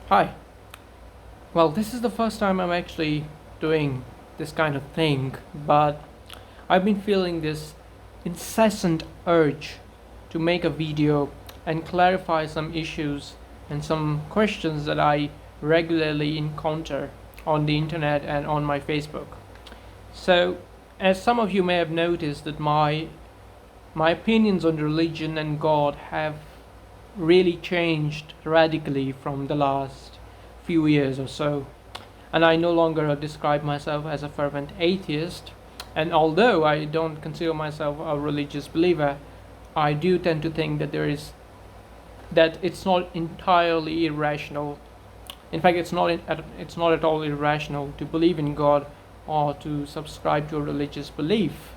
Hi. Well, this is the first time I'm actually doing this kind of thing, but I've been feeling this incessant urge to make a video and clarify some issues and some questions that I regularly encounter on the internet and on my Facebook. So, as some of you may have noticed that my opinions on religion and God have really changed radically from the last few years or so. And I no longer describe myself as a fervent atheist. And although I don't consider myself a religious believer, I do tend to think that it's not entirely irrational. In fact, it's not at all irrational to believe in God or to subscribe to a religious belief.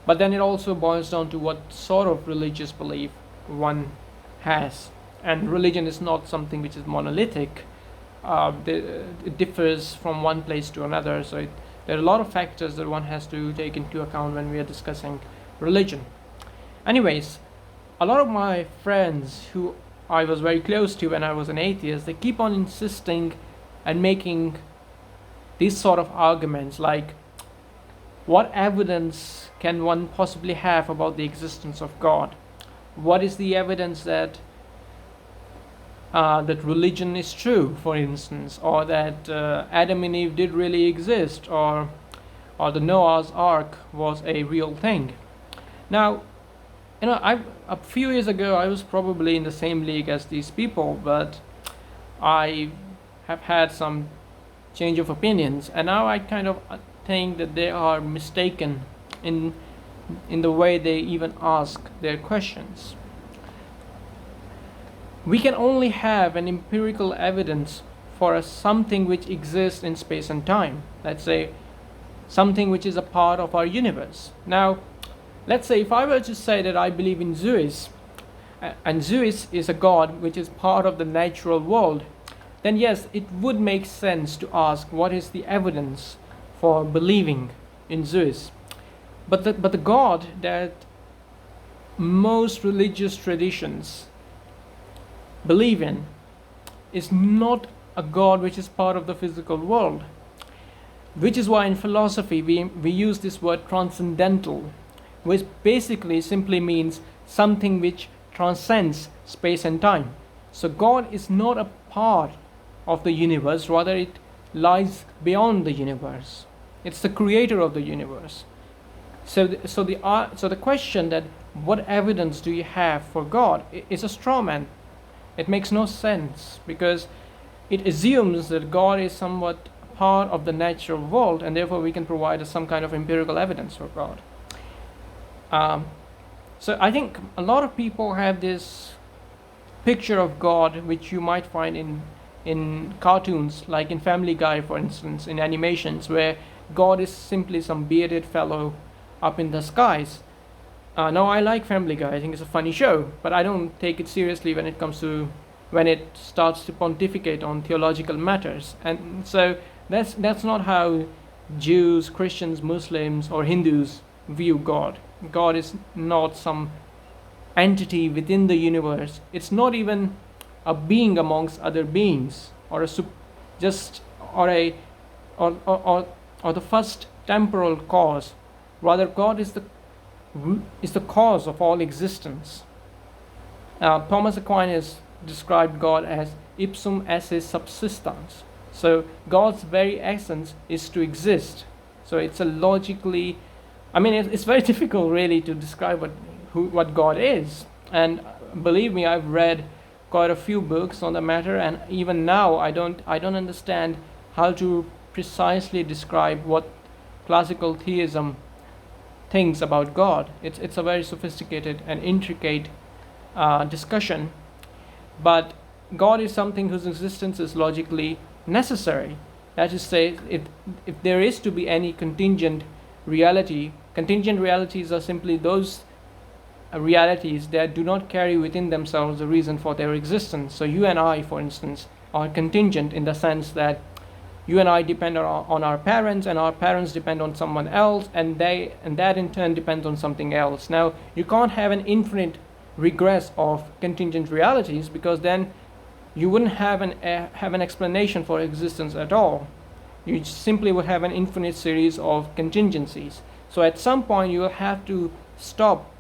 But then it also boils down to what sort of religious belief one has. And religion is not something which is monolithic. It differs from one place to another. So there are a lot of factors that one has to take into account when we are discussing religion. Anyways, a lot of my friends who I was very close to when I was an atheist, they keep on insisting and making these sort of arguments like, what evidence can one possibly have about the existence of God? What is the evidence that religion is true, for instance, or that Adam and Eve did really exist, or the Noah's Ark was a real thing? Now, a few years ago, I was probably in the same league as these people, but I have had some change of opinions, and now I kind of think that they are mistaken in the way they even ask their questions. We can only have an empirical evidence for something which exists in space and time. Let's say something which is a part of our universe. Now, let's say if I were to say that I believe in Zeus, and Zeus is a god which is part of the natural world, then yes, it would make sense to ask what is the evidence for believing in Zeus. But the God that most religious traditions believe in is not a God which is part of the physical world. Which is why in philosophy we use this word transcendental, which basically simply means something which transcends space and time. So God is not a part of the universe, rather it lies beyond the universe. It's the creator of the universe. So the question that what evidence do you have for God is a straw man. It makes no sense because it assumes that God is somewhat part of the natural world, and therefore we can provide some kind of empirical evidence for God. So I think a lot of people have this picture of God which you might find in cartoons, like in Family Guy, for instance, in animations, where God is simply some bearded fellow up in the skies. Now, I like Family Guy. I think it's a funny show, but I don't take it seriously when it starts to pontificate on theological matters. And so that's not how Jews, Christians, Muslims, or Hindus view God. God is not some entity within the universe. It's not even a being amongst other beings, or the first temporal cause. Rather, God is the cause of all existence. Thomas Aquinas described God as ipsum esse subsistans. So God's very essence is to exist. So it's it's very difficult really to describe what God is. And believe me, I've read quite a few books on the matter, and even now I don't understand how to precisely describe what classical theism thinks about God. It's a very sophisticated and intricate discussion, but God is something whose existence is logically necessary. That is to say, if there is to be any contingent realities are simply those realities that do not carry within themselves a reason for their existence. So you and I, for instance, are contingent in the sense that you and I depend on our parents, and our parents depend on someone else, and that in turn depends on something else. Now, you can't have an infinite regress of contingent realities, because then you wouldn't have an explanation for existence at all. You simply would have an infinite series of contingencies. So at some point you will have to stop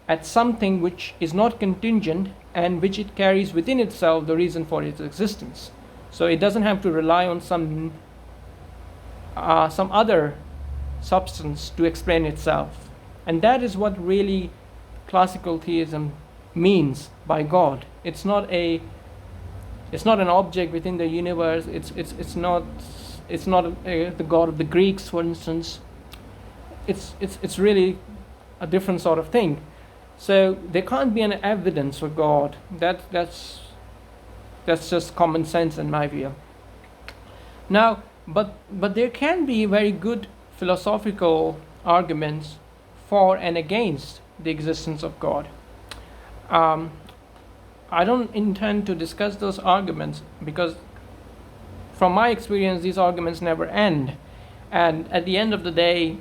at something which is not contingent and which it carries within itself the reason for its existence. So it doesn't have to rely on some other substance to explain itself. And that is what really classical theism means by God. It's not an object within the universe. It's not the God of the Greeks, for instance. It's really a different sort of thing. So there can't be an evidence for God. That's just common sense in my view. Now, but there can be very good philosophical arguments for and against the existence of God. I don't intend to discuss those arguments because from my experience these arguments never end, and at the end of the day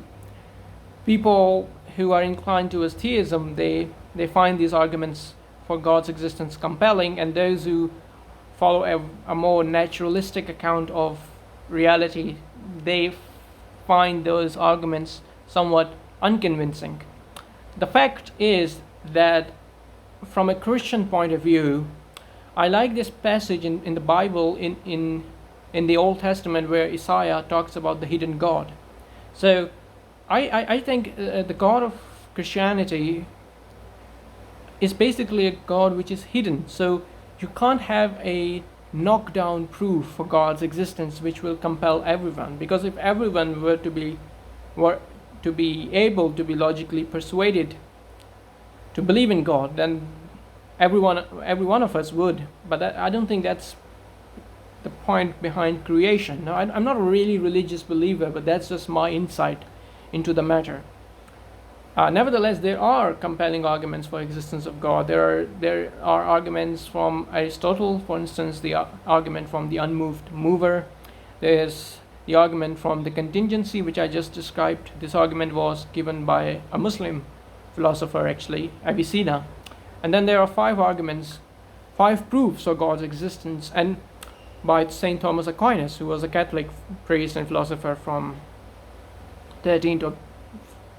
people who are inclined towards theism, they find these arguments for God's existence compelling, and those who follow a more naturalistic account of reality, they find those arguments somewhat unconvincing. The fact is that from a Christian point of view, I like this passage in the Bible in the Old Testament where Isaiah talks about the hidden God. So I think the God of Christianity is basically a God which is hidden. So you can't have a knockdown proof for God's existence which will compel everyone, because if everyone were to be able to be logically persuaded to believe in God, then every one of us would. But I don't think that's the point behind creation. Now, I'm not a really religious believer, but that's just my insight into the matter. Nevertheless, there are compelling arguments for existence of God. There are arguments from Aristotle, for instance, the argument from the unmoved mover. There's the argument from the contingency, which I just described. This argument was given by a Muslim philosopher, actually, Avicenna. And then there are 5 arguments, 5 proofs of God's existence, and by St. Thomas Aquinas, who was a Catholic priest and philosopher from 13th or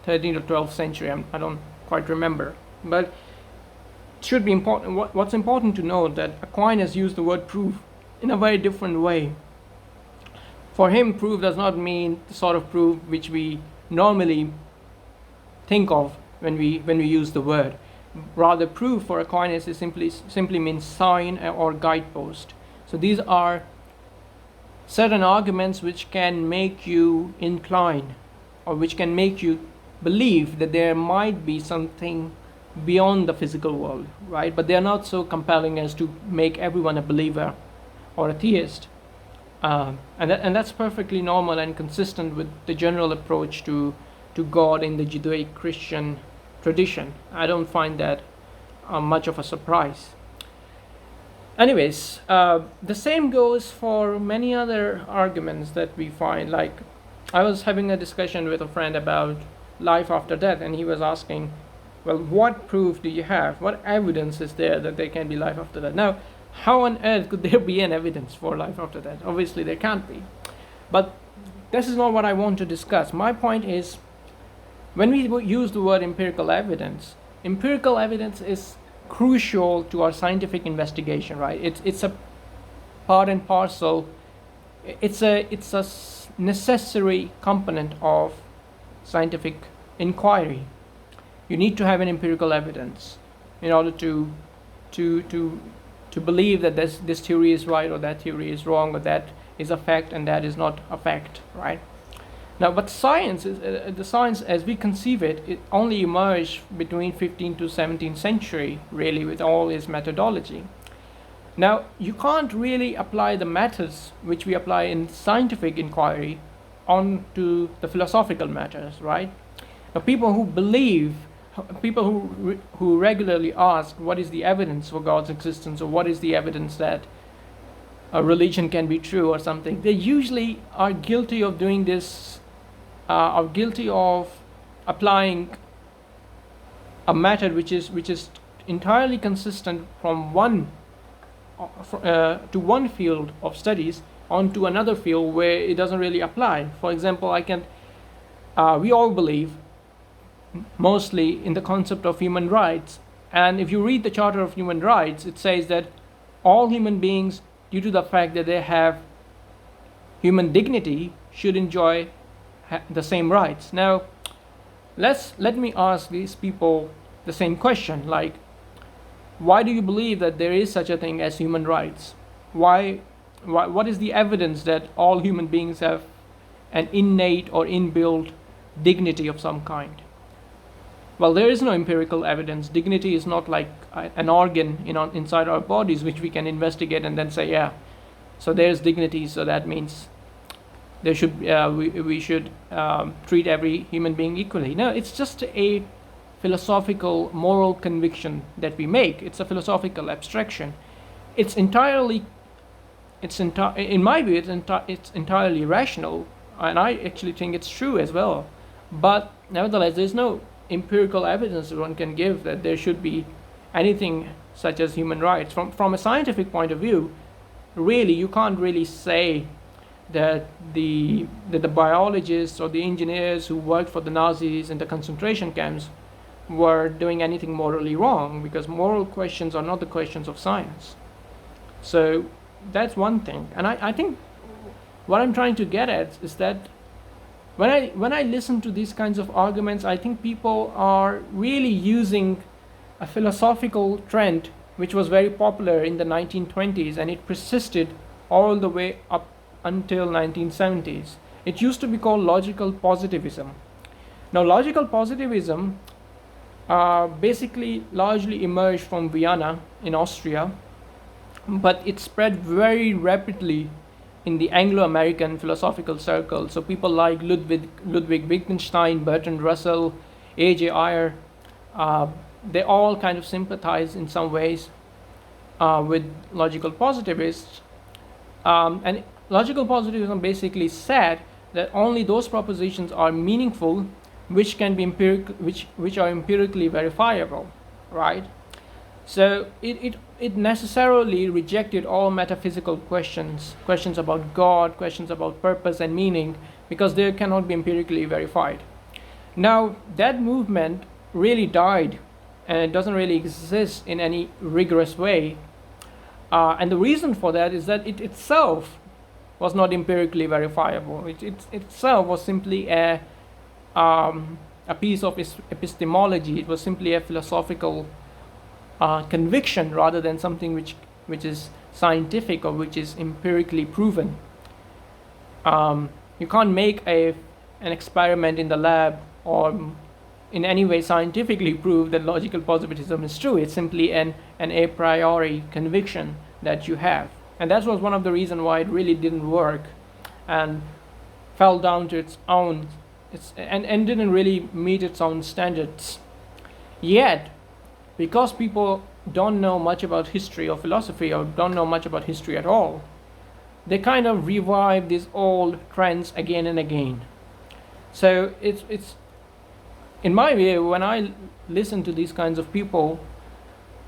12th century. I don't quite remember, but it should be important. What's important to note that Aquinas used the word proof in a very different way. For him, proof does not mean the sort of proof which we normally think of when we use the word. Rather, proof for Aquinas is simply means sign or guidepost. So these are certain arguments which can make you incline, or which can make you believe that there might be something beyond the physical world, right? But they are not so compelling as to make everyone a believer or a theist. And that's perfectly normal and consistent with the general approach to God in the Judeo-Christian tradition. I don't find that much of a surprise. Anyways, the same goes for many other arguments that we find. Like, I was having a discussion with a friend about life after death, and he was asking, well, what proof do you have? What evidence is there that there can be life after death? Now, how on earth could there be an evidence for life after death? Obviously, there can't be. But this is not what I want to discuss. My point is, when we use the word empirical evidence is crucial to our scientific investigation, right? It's a part and parcel. It's a necessary component of scientific inquiry. You need to have an empirical evidence in order to believe that this theory is right or that theory is wrong, or that is a fact and that is not a fact, right? Now, but science is the science as we conceive it only emerged between 15th to 17th century, really, with all its methodology. Now, you can't really apply the methods which we apply in scientific inquiry onto the philosophical matters, right? Now, people who regularly ask what is the evidence for God's existence, or what is the evidence that a religion can be true or something, they usually are guilty of doing this, are guilty of applying a method which is entirely consistent from one to one field of studies onto another field where it doesn't really apply. For example, we all believe mostly in the concept of human rights. And if you read the Charter of Human Rights, it says that all human beings, due to the fact that they have human dignity, should enjoy the same rights. Now, let me ask these people the same question, like, why do you believe that there is such a thing as human rights? What is the evidence that all human beings have an innate or inbuilt dignity of some kind? Well, there is no empirical evidence. Dignity is not like an organ inside our bodies which we can investigate and then say, yeah, so there's dignity, so that means there should we should treat every human being equally. No, it's just a philosophical moral conviction that we make. It's a philosophical abstraction. In my view, it's entirely rational, and I actually think it's true as well. But nevertheless, there's no empirical evidence that one can give that there should be anything such as human rights. From a scientific point of view, really, you can't really say that the biologists or the engineers who worked for the Nazis in the concentration camps were doing anything morally wrong, because moral questions are not the questions of science. So that's one thing. And I think what I'm trying to get at is that when I listen to these kinds of arguments, I think people are really using a philosophical trend which was very popular in the 1920s, and it persisted all the way up until 1970s. It used to be called logical positivism. Now, logical positivism basically largely emerged from Vienna in Austria, but it spread very rapidly in the Anglo-American philosophical circle. So people like Ludwig Wittgenstein, Bertrand Russell, A.J. Ayer, they all kind of sympathize in some ways with logical positivists. And logical positivism basically said that only those propositions are meaningful which can be which are empirically verifiable, right? So it necessarily rejected all metaphysical questions about God, questions about purpose and meaning, because they cannot be empirically verified. Now, that movement really died, and it doesn't really exist in any rigorous way. And the reason for that is that it itself was not empirically verifiable. It itself was simply a piece of epistemology. It was simply a philosophical conviction rather than something which is scientific or which is empirically proven. You can't make an experiment in the lab or in any way scientifically prove that logical positivism is true. It's simply an a priori conviction that you have. And that was one of the reasons why it really didn't work and fell down to its own, and didn't really meet its own standards. Yet, because people don't know much about history or philosophy, or don't know much about history at all, they kind of revive these old trends again and again. So it's in my view, when I listen to these kinds of people,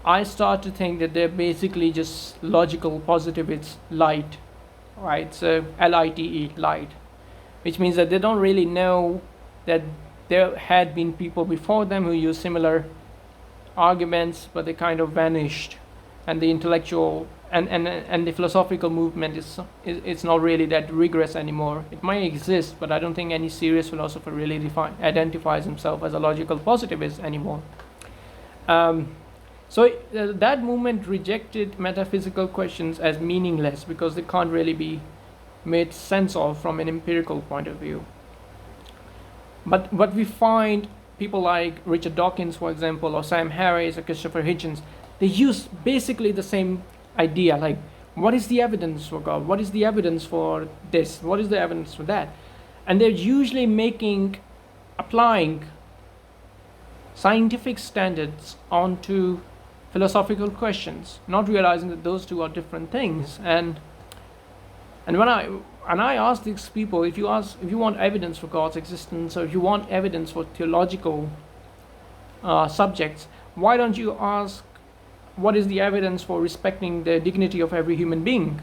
I start to think that they're basically just logical positivists light, right? So LITE, light, which means that they don't really know that there had been people before them who used similar arguments, but they kind of vanished, and the intellectual and the philosophical movement is not really that rigorous anymore. It might exist, but I don't think any serious philosopher really identifies himself as a logical positivist anymore. So that movement rejected metaphysical questions as meaningless because they can't really be made sense of from an empirical point of view. But what we find, people like Richard Dawkins, for example, or Sam Harris or Christopher Hitchens, they use basically the same idea, like, what is the evidence for God? What is the evidence for this? What is the evidence for that? And they're usually applying scientific standards onto philosophical questions, not realizing that those two are different things. And when I ask these people, if you want evidence for God's existence, or if you want evidence for theological subjects, why don't you ask what is the evidence for respecting the dignity of every human being?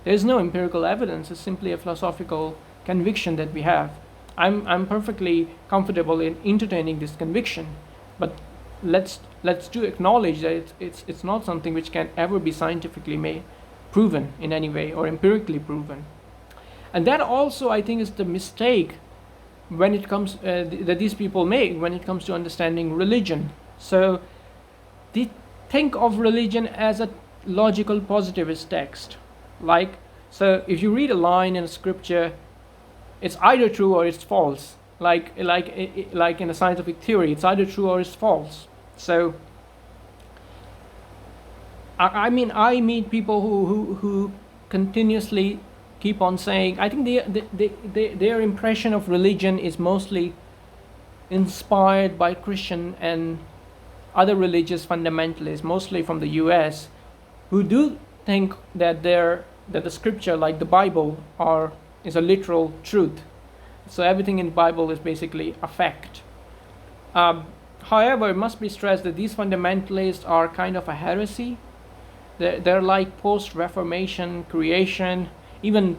There is no empirical evidence. It's simply a philosophical conviction that we have. I'm perfectly comfortable in entertaining this conviction, but let's do acknowledge that it's not something which can ever be scientifically proven in any way or empirically proven. And that also, I think, is the mistake when it comes that these people make when it comes to understanding religion. So they think of religion as a logical positivist text. Like, so if you read a line in a scripture, it's either true or it's false. Like in a scientific theory, it's either true or it's false. So I mean, I meet people who continuously keep on saying, I think their impression of religion is mostly inspired by Christian and other religious fundamentalists, mostly from the US, who do think that the scripture, like the Bible, is a literal truth. So everything in the Bible is basically a fact. However, it must be stressed that these fundamentalists are kind of a heresy. They're like post-Reformation creation, even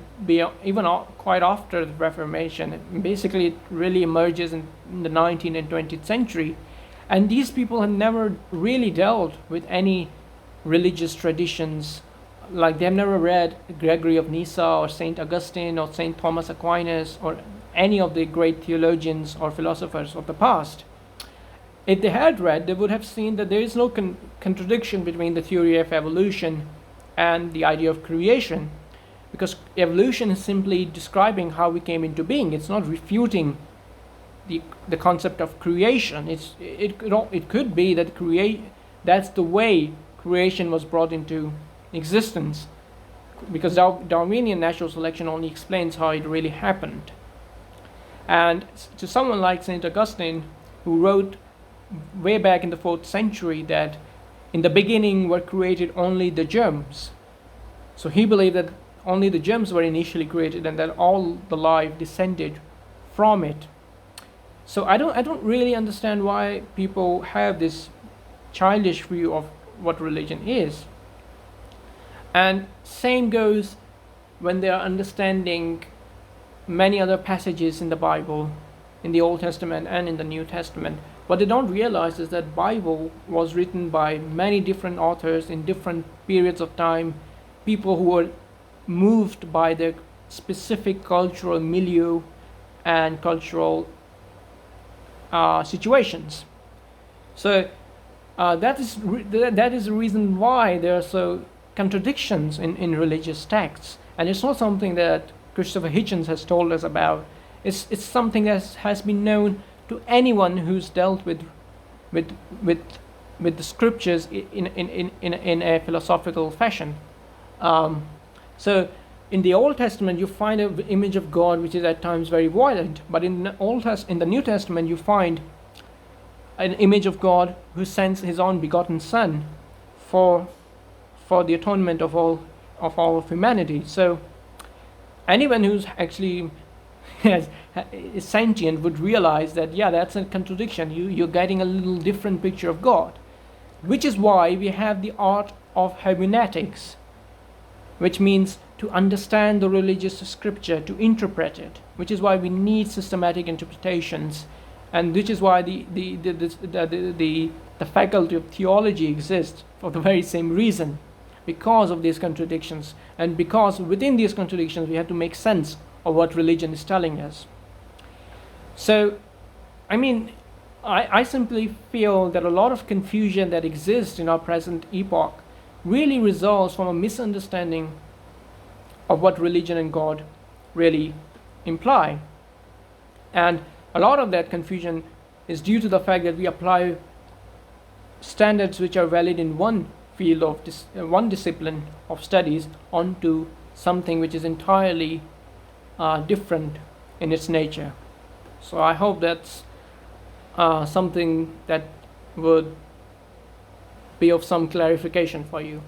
quite after the Reformation. Basically, it really emerges in the 19th and 20th century. And these people have never really dealt with any religious traditions. Like, they've never read Gregory of Nyssa or St. Augustine or St. Thomas Aquinas or any of the great theologians or philosophers of the past. If they had read, they would have seen that there is no contradiction between the theory of evolution and the idea of creation, because evolution is simply describing how we came into being. It's not refuting the concept of creation. It could be that that's the way creation was brought into existence, because Darwinian natural selection only explains how it really happened. And to someone like St. Augustine, who wrote way back in the 4th century that in the beginning were created only the germs. So he believed that only the germs were initially created and that all the life descended from it. So I don't really understand why people have this childish view of what religion is. And same goes when they are understanding many other passages in the Bible, in the Old Testament and in the New Testament. What they don't realize is that Bible was written by many different authors in different periods of time, people who were moved by their specific cultural milieu and cultural situations. So that is the reason why there are so contradictions in religious texts. And it's not something that Christopher Hitchens has told us about. It's something that has been known to anyone who's dealt with the scriptures in a philosophical fashion. So in the Old Testament, you find an image of God which is at times very violent, but in the New Testament, you find an image of God who sends His own begotten Son for the atonement of all of humanity. So anyone who's actually is sentient would realize that, yeah, that's a contradiction. You're getting a little different picture of God, which is why we have the art of hermeneutics, which means to understand the religious scripture, to interpret it, which is why we need systematic interpretations, and which is why the faculty of theology exists for the very same reason, because of these contradictions, and because within these contradictions we have to make sense of what religion is telling us. So, I mean, I simply feel that a lot of confusion that exists in our present epoch really results from a misunderstanding of what religion and God really imply. And a lot of that confusion is due to the fact that we apply standards which are valid in one field of one discipline of studies onto something which is entirely different in its nature. So I hope that's something that would be of some clarification for you.